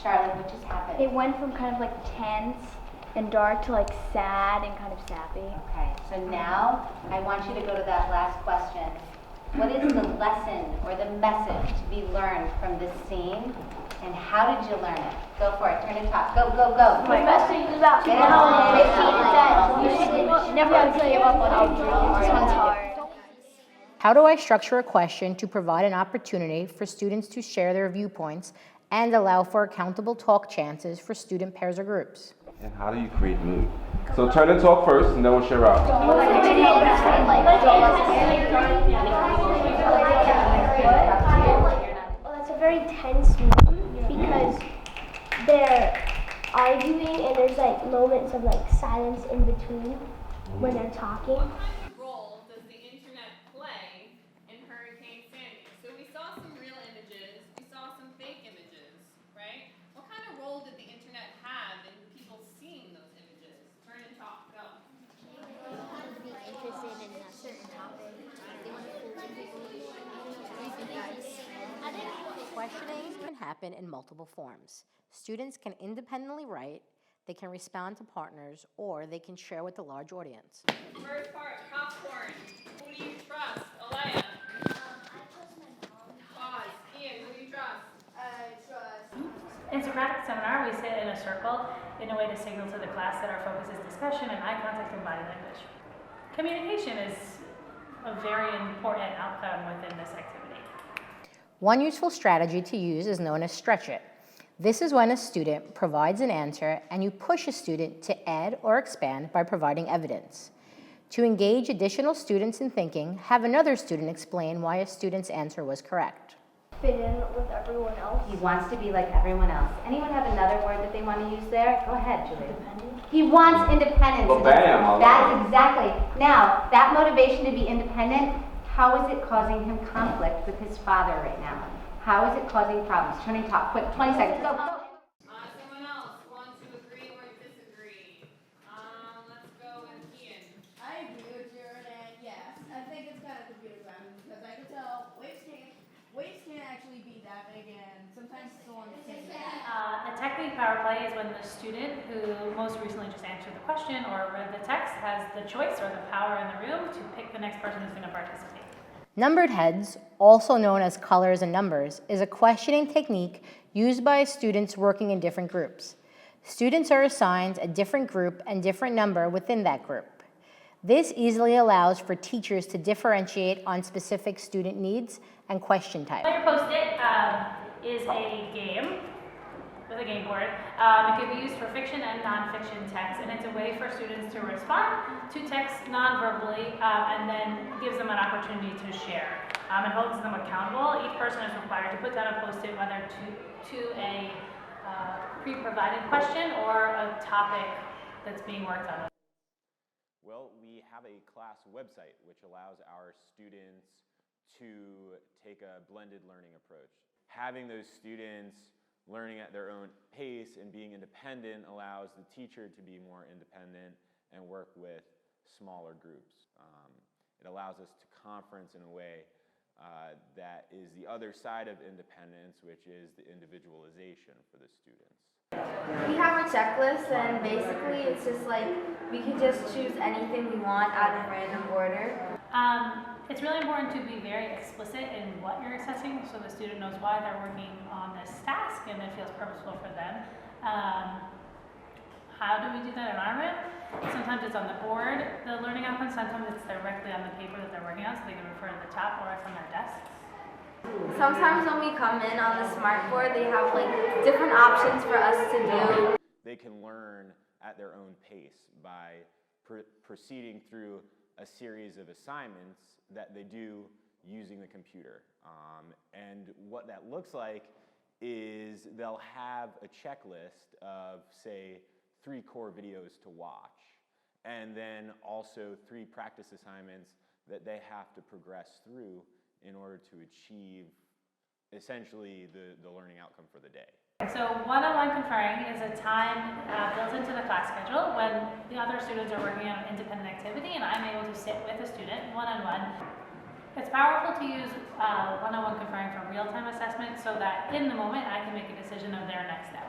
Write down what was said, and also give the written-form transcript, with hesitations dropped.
Charlotte, what just happened? It went from kind of like tense and dark to like sad and kind of sappy. Okay, so now I want you to go to that last question. What is the lesson or the message to be learned from this scene, and how did you learn it? Go for it, turn and talk. Go, go, go. My message is about you should never give up on a dream. This one's hard. How do I structure a question to provide an opportunity for students to share their viewpoints and allow for accountable talk chances for student pairs or groups? And how do you create mood? So turn and talk first, and then we'll share out. Well, that's a very tense mood because they're arguing and there's like moments of like silence in between when they're talking. Role does the internet play in Hurricane Sandy? So we saw some real images, we saw some fake images, right? What kind of role did the internet have in people seeing those images? Turn and talk, go. They want to be interested in a certain topic. They want to fool people. Questioning can happen in multiple forms. Students can independently write, they can respond to partners, or they can share with a large audience. First part, popcorn. Who do you trust? Alea. I trust my mom. Pause. Ian, who do you trust? I trust. In Socratic seminar, we sit in a circle in a way to signal to the class that our focus is discussion and eye contact and body language. Communication is a very important outcome within this activity. One useful strategy to use is known as stretch it. This is when a student provides an answer and you push a student to add or expand by providing evidence. To engage additional students in thinking, have another student explain why a student's answer was correct. Fit in with everyone else. He wants to be like everyone else. Anyone have another word that they want to use there? Go ahead, Julie. He wants independence. Well, bam, That's exactly. Now, that motivation to be independent, how is it causing him conflict with his father right now? How is it causing problems? Turn and talk. Quick, 20 seconds. Go, go. Someone else want to agree or disagree? Let's go with Ian. I agree with Jordan, yes. I think it's kind of computer science because I can tell waves can't actually be that big and sometimes someone can say that. A technique power play is when the student who most recently just answered the question or read the text has the choice or the power in the room to pick the next person who's going to participate. Numbered heads, also known as colors and numbers, is a questioning technique used by students working in different groups. Students are assigned a different group and different number within that group. This easily allows for teachers to differentiate on specific student needs and question type. Player Post-it is a game with a game board. It can be used for fiction and non-fiction text, and it's a way for students to respond to text non-verbally and then gives them an opportunity to share. It holds them accountable. Each person is required to put down a Post-it whether to a pre-provided question or a topic that's being worked on. Well, we have a class website which allows our students to take a blended learning approach. Having those students learning at their own pace and being independent allows the teacher to be more independent and work with smaller groups. It allows us to conference in a way that is the other side of independence, which is the individualization for the students. We have a checklist, and basically it's just like we can just choose anything we want out of random order. It's really important to be very explicit in what you're assessing so the student knows why they're working on this task and it feels purposeful for them. How do we do that in our room? Sometimes it's on the board, the learning outcome, sometimes it's directly on the paper that they're working on so they can refer to the top, or it's on their desks. Sometimes when we come in on the smart board, they have like different options for us to do. They can learn at their own pace by proceeding through a series of assignments that they do using the computer. And what that looks like is they'll have a checklist of, say, 3 core videos to watch, and then also 3 practice assignments that they have to progress through in order to achieve essentially the learning outcome for the day. So one-on-one conferring is a time built into the class schedule when the other students are working on an independent activity and I'm able to sit with a student one-on-one. And we can discuss the topic, and the student can respond to the question, or the topic that's being worked on. We can also use the board to It's powerful to use one-on-one conferring for real-time assessment so that in the moment I can make a decision of their next step.